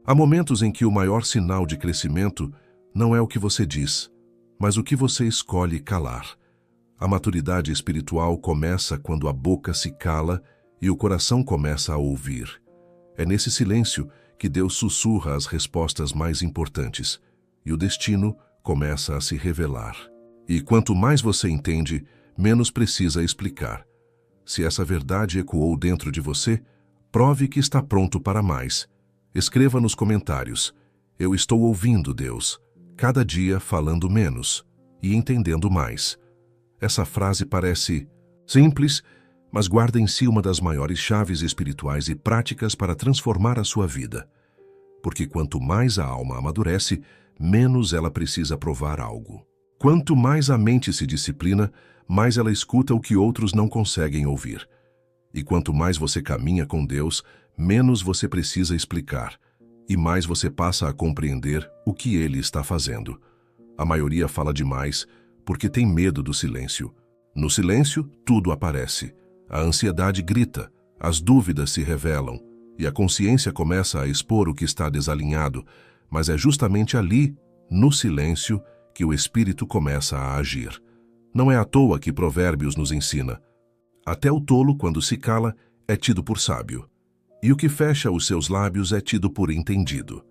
Há momentos em que o maior sinal de crescimento não é o que você diz, mas o que você escolhe calar. A maturidade espiritual começa quando a boca se cala e o coração começa a ouvir. É nesse silêncio que Deus sussurra as respostas mais importantes e o destino começa a se revelar. E quanto mais você entende, menos precisa explicar. Se essa verdade ecoou dentro de você, prove que está pronto para mais. Escreva nos comentários: eu estou ouvindo Deus, cada dia falando menos e entendendo mais. Essa frase parece simples, mas guarda em si uma das maiores chaves espirituais e práticas para transformar a sua vida. Porque quanto mais a alma amadurece, menos ela precisa provar algo. Quanto mais a mente se disciplina, mais ela escuta o que outros não conseguem ouvir. E quanto mais você caminha com Deus, menos você precisa explicar, e mais você passa a compreender o que Ele está fazendo. A maioria fala demais porque tem medo do silêncio. No silêncio, tudo aparece. A ansiedade grita, as dúvidas se revelam, e a consciência começa a expor o que está desalinhado, mas é justamente ali, no silêncio, que o Espírito começa a agir. Não é à toa que Provérbios nos ensina: até o tolo, quando se cala, é tido por sábio, e o que fecha os seus lábios é tido por entendido.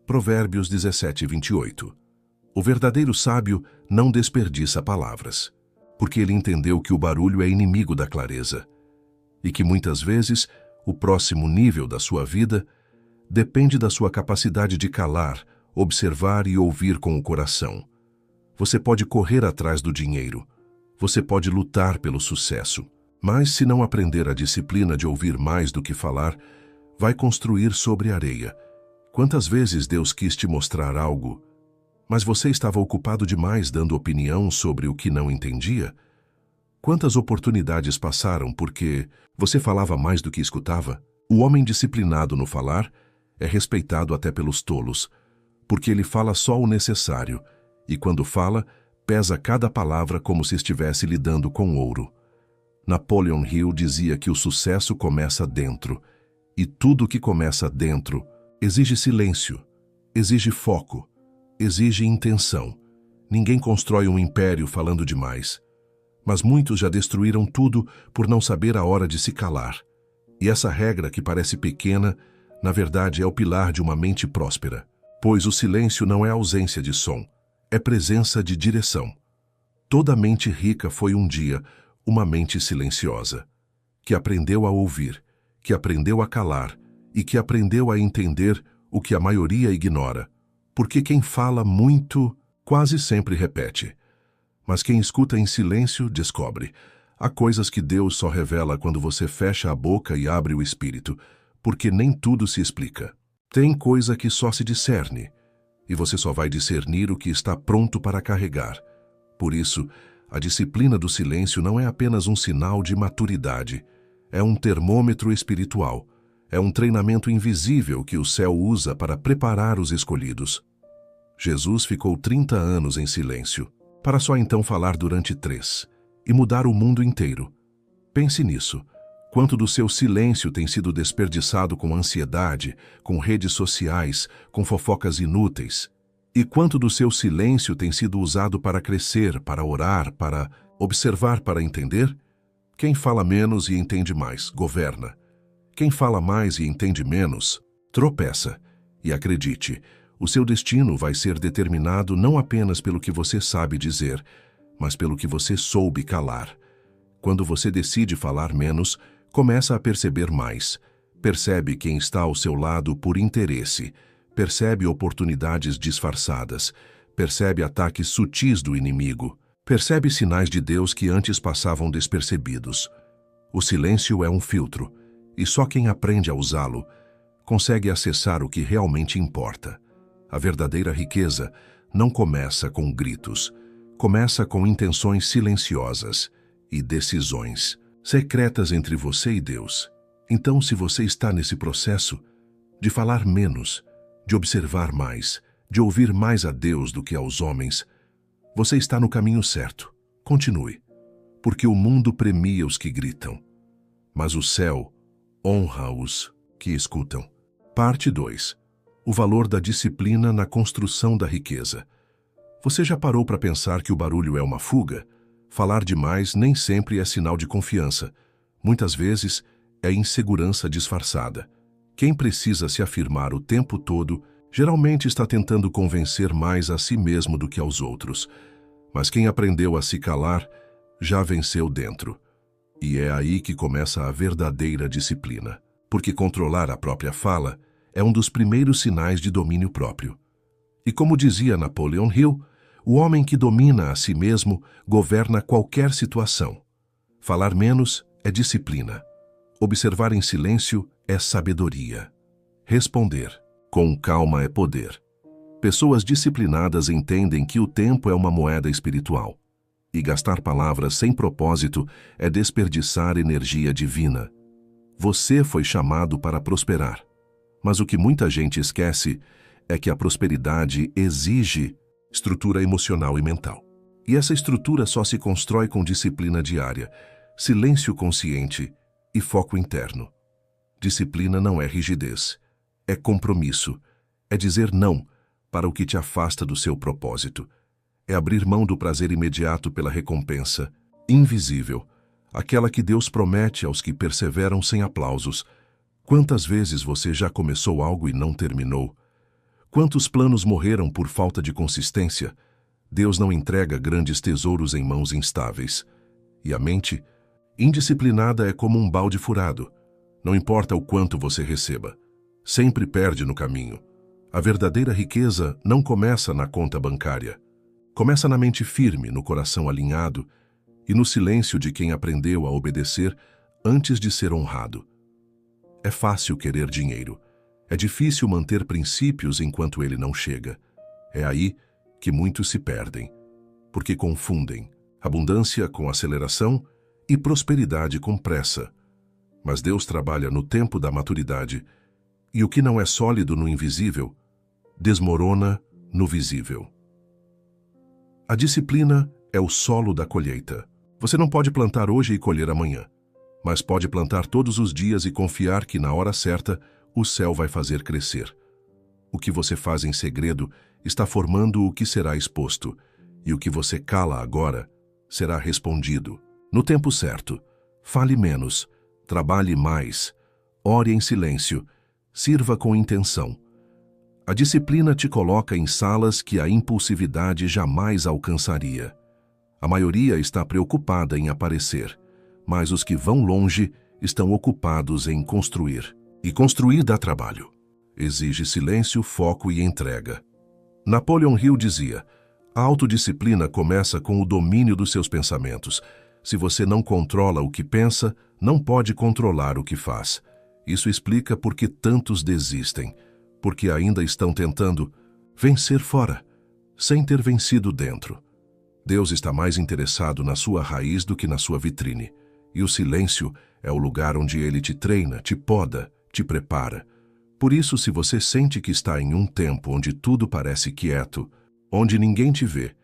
Provérbios 17:28. O verdadeiro sábio não desperdiça palavras, porque ele entendeu que o barulho é inimigo da clareza, e que muitas vezes o próximo nível da sua vida depende da sua capacidade de calar, observar e ouvir com o coração. Você pode correr atrás do dinheiro, você pode lutar pelo sucesso, mas se não aprender a disciplina de ouvir mais do que falar, vai construir sobre areia. Quantas vezes Deus quis te mostrar algo, mas você estava ocupado demais dando opinião sobre o que não entendia? Quantas oportunidades passaram porque você falava mais do que escutava? O homem disciplinado no falar é respeitado até pelos tolos, porque ele fala só o necessário, e quando fala, pesa cada palavra como se estivesse lidando com ouro. Napoleon Hill dizia que o sucesso começa dentro, e tudo que começa dentro exige silêncio, exige foco, exige intenção. Ninguém constrói um império falando demais, mas muitos já destruíram tudo por não saber a hora de se calar. E essa regra, que parece pequena, na verdade é o pilar de uma mente próspera, pois o silêncio não é ausência de som, é presença de direção. Toda mente rica foi um dia uma mente silenciosa, que aprendeu a ouvir, que aprendeu a calar e que aprendeu a entender o que a maioria ignora, porque quem fala muito quase sempre repete, mas quem escuta em silêncio descobre. Há coisas que Deus só revela quando você fecha a boca e abre o espírito, porque nem tudo se explica. Tem coisa que só se discerne, e você só vai discernir o que está pronto para carregar. Por isso, a disciplina do silêncio não é apenas um sinal de maturidade, é um termômetro espiritual, é um treinamento invisível que o céu usa para preparar os escolhidos. Jesus ficou 30 anos em silêncio, para só então falar durante 3, e mudar o mundo inteiro. Pense nisso. Quanto do seu silêncio tem sido desperdiçado com ansiedade, com redes sociais, com fofocas inúteis? E quanto do seu silêncio tem sido usado para crescer, para orar, para observar, para entender? Quem fala menos e entende mais, governa. Quem fala mais e entende menos, tropeça. E acredite, o seu destino vai ser determinado não apenas pelo que você sabe dizer, mas pelo que você soube calar. Quando você decide falar menos, começa a perceber mais. Percebe quem está ao seu lado por interesse. Percebe oportunidades disfarçadas. Percebe ataques sutis do inimigo. Percebe sinais de Deus que antes passavam despercebidos. O silêncio é um filtro, e só quem aprende a usá-lo consegue acessar o que realmente importa. A verdadeira riqueza não começa com gritos, começa com intenções silenciosas e decisões secretas entre você e Deus. Então, se você está nesse processo de falar menos, de observar mais, de ouvir mais a Deus do que aos homens, você está no caminho certo. Continue, porque o mundo premia os que gritam, mas o céu honra os que escutam. Parte 2. O valor da disciplina na construção da riqueza. Você já parou para pensar que o barulho é uma fuga? Falar demais nem sempre é sinal de confiança. Muitas vezes é insegurança disfarçada. Quem precisa se afirmar o tempo todo, geralmente está tentando convencer mais a si mesmo do que aos outros. Mas quem aprendeu a se calar, já venceu dentro. E é aí que começa a verdadeira disciplina. Porque controlar a própria fala é um dos primeiros sinais de domínio próprio. E como dizia Napoleon Hill, o homem que domina a si mesmo governa qualquer situação. Falar menos é disciplina. Observar em silêncio é sabedoria. Responder com calma é poder. Pessoas disciplinadas entendem que o tempo é uma moeda espiritual. E gastar palavras sem propósito é desperdiçar energia divina. Você foi chamado para prosperar. Mas o que muita gente esquece é que a prosperidade exige estrutura emocional e mental. E essa estrutura só se constrói com disciplina diária, silêncio consciente e foco interno. Disciplina não é rigidez, é compromisso, é dizer não para o que te afasta do seu propósito. É abrir mão do prazer imediato pela recompensa, invisível, aquela que Deus promete aos que perseveram sem aplausos. Quantas vezes você já começou algo e não terminou? Quantos planos morreram por falta de consistência? Deus não entrega grandes tesouros em mãos instáveis. E a mente, indisciplinada, é como um balde furado. Não importa o quanto você receba, sempre perde no caminho. A verdadeira riqueza não começa na conta bancária. Começa na mente firme, no coração alinhado e no silêncio de quem aprendeu a obedecer antes de ser honrado. É fácil querer dinheiro. É difícil manter princípios enquanto ele não chega. É aí que muitos se perdem, porque confundem abundância com aceleração e prosperidade com pressa. Mas Deus trabalha no tempo da maturidade, e o que não é sólido no invisível, desmorona no visível. A disciplina é o solo da colheita. Você não pode plantar hoje e colher amanhã, mas pode plantar todos os dias e confiar que na hora certa o céu vai fazer crescer. O que você faz em segredo está formando o que será exposto, e o que você cala agora será respondido. No tempo certo, fale menos, trabalhe mais, ore em silêncio, sirva com intenção. A disciplina te coloca em salas que a impulsividade jamais alcançaria. A maioria está preocupada em aparecer, mas os que vão longe estão ocupados em construir. E construir dá trabalho. Exige silêncio, foco e entrega. Napoleon Hill dizia: a autodisciplina começa com o domínio dos seus pensamentos. Se você não controla o que pensa, não pode controlar o que faz. Isso explica por que tantos desistem, porque ainda estão tentando vencer fora, sem ter vencido dentro. Deus está mais interessado na sua raiz do que na sua vitrine. E o silêncio é o lugar onde Ele te treina, te poda, te prepara. Por isso, se você sente que está em um tempo onde tudo parece quieto, onde ninguém te vê,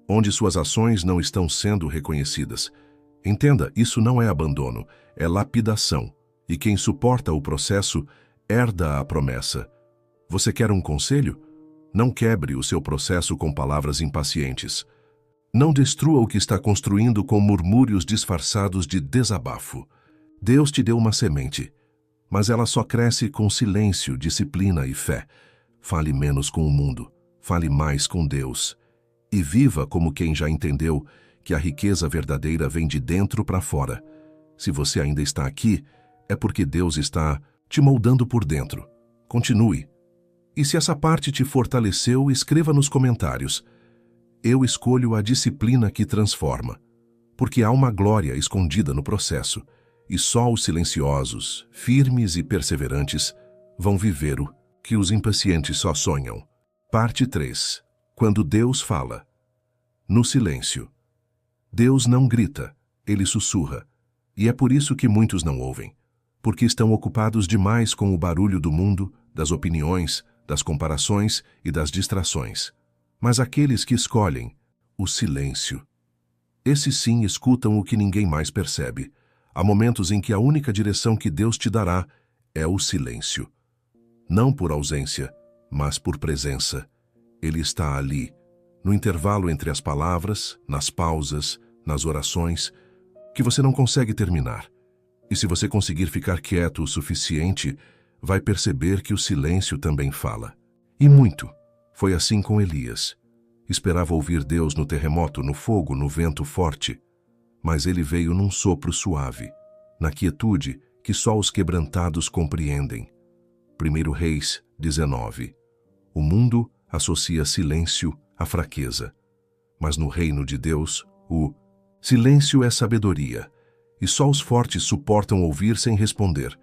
onde suas ações não estão sendo reconhecidas, entenda, isso não é abandono, é lapidação. E quem suporta o processo herda a promessa. Você quer um conselho? Não quebre o seu processo com palavras impacientes. Não destrua o que está construindo com murmúrios disfarçados de desabafo. Deus te deu uma semente, mas ela só cresce com silêncio, disciplina e fé. Fale menos com o mundo, fale mais com Deus. E viva como quem já entendeu que a riqueza verdadeira vem de dentro para fora. Se você ainda está aqui, é porque Deus está te moldando por dentro. Continue. E se essa parte te fortaleceu, escreva nos comentários: eu escolho a disciplina que transforma, porque há uma glória escondida no processo, e só os silenciosos, firmes e perseverantes vão viver o que os impacientes só sonham. Parte 3. Quando Deus fala. No silêncio. Deus não grita, Ele sussurra, e é por isso que muitos não ouvem, porque estão ocupados demais com o barulho do mundo, das opiniões, das comparações e das distrações. Mas aqueles que escolhem o silêncio, esses sim escutam o que ninguém mais percebe. Há momentos em que a única direção que Deus te dará é o silêncio. Não por ausência, mas por presença. Ele está ali, no intervalo entre as palavras, nas pausas, nas orações, que você não consegue terminar. E se você conseguir ficar quieto o suficiente, vai perceber que o silêncio também fala. E muito. Foi assim com Elias. Esperava ouvir Deus no terremoto, no fogo, no vento forte. Mas ele veio num sopro suave, na quietude que só os quebrantados compreendem. 1 Reis 19. O mundo associa silêncio à fraqueza. Mas no reino de Deus, o silêncio é sabedoria, e só os fortes suportam ouvir sem responder,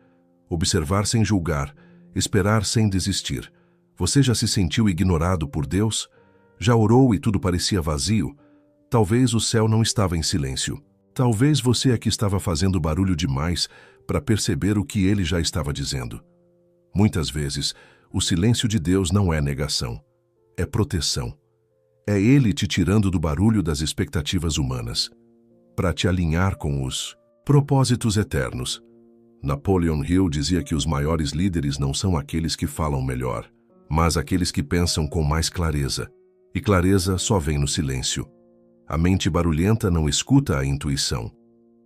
observar sem julgar, esperar sem desistir. Você já se sentiu ignorado por Deus? Já orou e tudo parecia vazio? Talvez o céu não estava em silêncio. Talvez você aqui estava fazendo barulho demais para perceber o que ele já estava dizendo. Muitas vezes, o silêncio de Deus não é negação, é proteção. É ele te tirando do barulho das expectativas humanas, para te alinhar com os propósitos eternos. Napoleon Hill dizia que os maiores líderes não são aqueles que falam melhor, mas aqueles que pensam com mais clareza. E clareza só vem no silêncio. A mente barulhenta não escuta a intuição.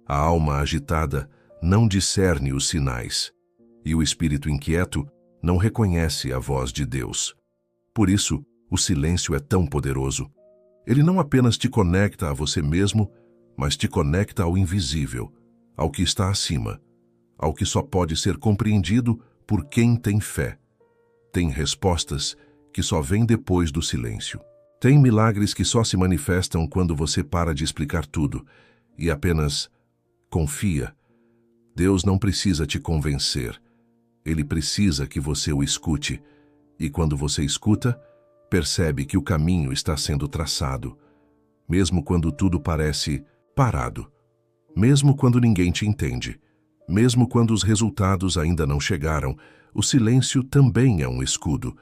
A alma agitada não discerne os sinais. E o espírito inquieto não reconhece a voz de Deus. Por isso, o silêncio é tão poderoso. Ele não apenas te conecta a você mesmo, mas te conecta ao invisível, ao que está acima, ao que só pode ser compreendido por quem tem fé. Tem respostas que só vêm depois do silêncio. Tem milagres que só se manifestam quando você para de explicar tudo e apenas confia. Deus não precisa te convencer. Ele precisa que você o escute. E quando você escuta, percebe que o caminho está sendo traçado. Mesmo quando tudo parece parado. Mesmo quando ninguém te entende. Mesmo quando os resultados ainda não chegaram, o silêncio também é um escudo.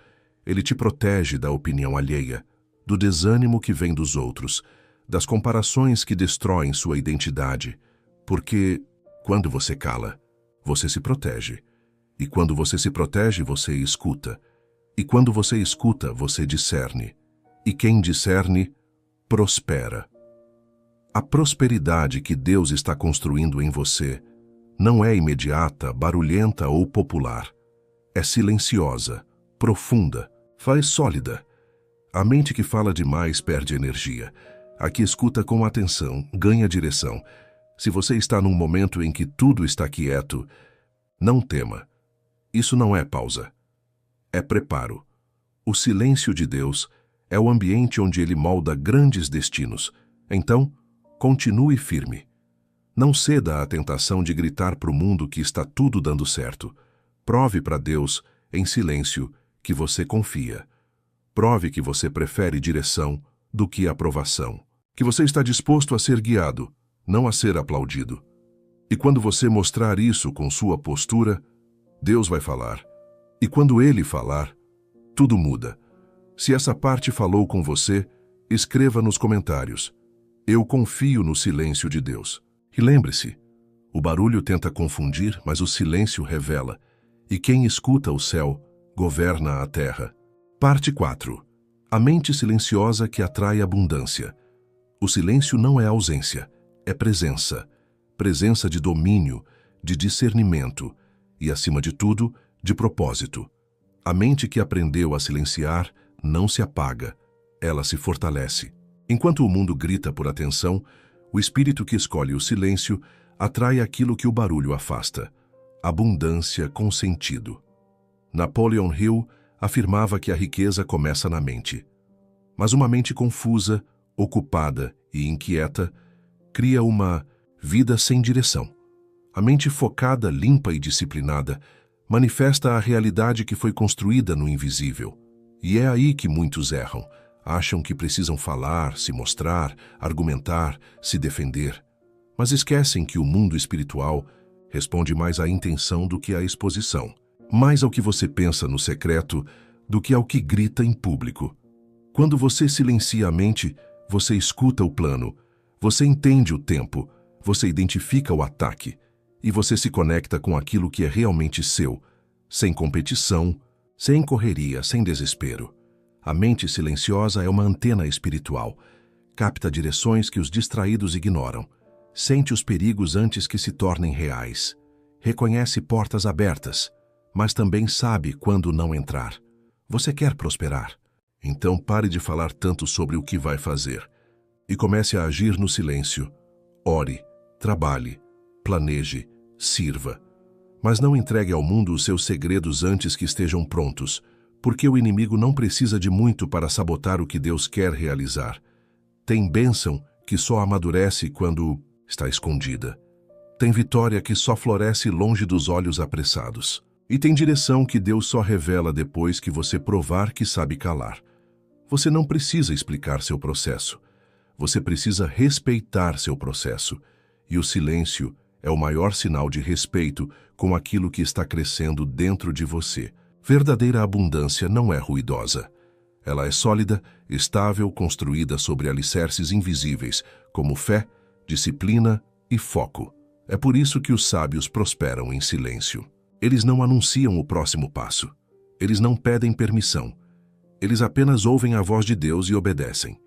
Ele te protege da opinião alheia, do desânimo que vem dos outros, das comparações que destroem sua identidade. Porque, quando você cala, você se protege. E quando você se protege, você escuta. E quando você escuta, você discerne. E quem discerne, prospera. A prosperidade que Deus está construindo em você não é imediata, barulhenta ou popular. É silenciosa, profunda, faz sólida. A mente que fala demais perde energia. A que escuta com atenção ganha direção. Se você está num momento em que tudo está quieto, não tema. Isso não é pausa. É preparo. O silêncio de Deus é o ambiente onde Ele molda grandes destinos. Então, continue firme. Não ceda à tentação de gritar para o mundo que está tudo dando certo. Prove para Deus, em silêncio, que você confia. Prove que você prefere direção do que aprovação. Que você está disposto a ser guiado, não a ser aplaudido. E quando você mostrar isso com sua postura, Deus vai falar. E quando Ele falar, tudo muda. Se essa parte falou com você, escreva nos comentários. Eu confio no silêncio de Deus. E lembre-se, o barulho tenta confundir, mas o silêncio revela. E quem escuta o céu, governa a terra. Parte 4. A mente silenciosa que atrai abundância. O silêncio não é ausência, é presença. Presença de domínio, de discernimento e, acima de tudo, de propósito. A mente que aprendeu a silenciar não se apaga, ela se fortalece. Enquanto o mundo grita por atenção, o espírito que escolhe o silêncio atrai aquilo que o barulho afasta. Abundância com sentido. Napoleon Hill afirmava que a riqueza começa na mente. Mas uma mente confusa, ocupada e inquieta cria uma vida sem direção. A mente focada, limpa e disciplinada manifesta a realidade que foi construída no invisível. E é aí que muitos erram. Acham que precisam falar, se mostrar, argumentar, se defender. Mas esquecem que o mundo espiritual responde mais à intenção do que à exposição. Mais ao que você pensa no secreto do que ao que grita em público. Quando você silencia a mente, você escuta o plano, você entende o tempo, você identifica o ataque e você se conecta com aquilo que é realmente seu, sem competição, sem correria, sem desespero. A mente silenciosa é uma antena espiritual. Capta direções que os distraídos ignoram. Sente os perigos antes que se tornem reais. Reconhece portas abertas, mas também sabe quando não entrar. Você quer prosperar? Então pare de falar tanto sobre o que vai fazer e comece a agir no silêncio. Ore, trabalhe, planeje, sirva. Mas não entregue ao mundo os seus segredos antes que estejam prontos, porque o inimigo não precisa de muito para sabotar o que Deus quer realizar. Tem bênção que só amadurece quando está escondida. Tem vitória que só floresce longe dos olhos apressados. E tem direção que Deus só revela depois que você provar que sabe calar. Você não precisa explicar seu processo. Você precisa respeitar seu processo. E o silêncio é o maior sinal de respeito com aquilo que está crescendo dentro de você. Verdadeira abundância não é ruidosa. Ela é sólida, estável, construída sobre alicerces invisíveis, como fé, disciplina e foco. É por isso que os sábios prosperam em silêncio. Eles não anunciam o próximo passo. Eles não pedem permissão. Eles apenas ouvem a voz de Deus e obedecem.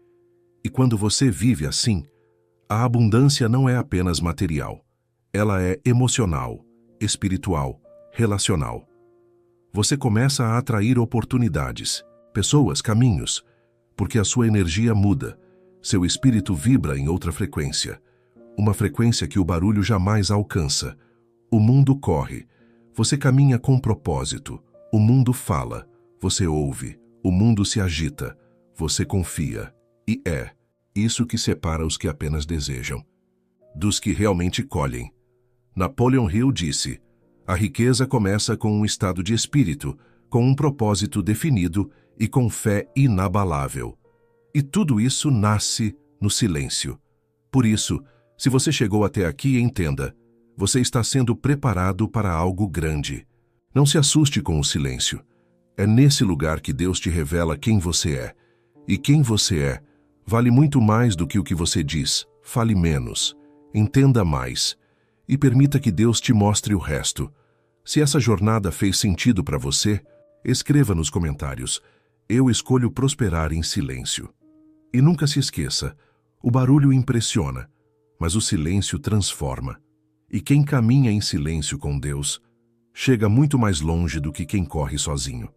E quando você vive assim, a abundância não é apenas material. Ela é emocional, espiritual, relacional. Você começa a atrair oportunidades, pessoas, caminhos, porque a sua energia muda, seu espírito vibra em outra frequência, uma frequência que o barulho jamais alcança. O mundo corre, você caminha com propósito, o mundo fala, você ouve, o mundo se agita, você confia, e é isso que separa os que apenas desejam, dos que realmente colhem. Napoleon Hill disse: a riqueza começa com um estado de espírito, com um propósito definido e com fé inabalável. E tudo isso nasce no silêncio. Por isso, se você chegou até aqui, entenda, você está sendo preparado para algo grande. Não se assuste com o silêncio. É nesse lugar que Deus te revela quem você é. E quem você é vale muito mais do que o que você diz. Fale menos, entenda mais e permita que Deus te mostre o resto. Se essa jornada fez sentido para você, escreva nos comentários: eu escolho prosperar em silêncio. E nunca se esqueça, o barulho impressiona, mas o silêncio transforma. E quem caminha em silêncio com Deus chega muito mais longe do que quem corre sozinho.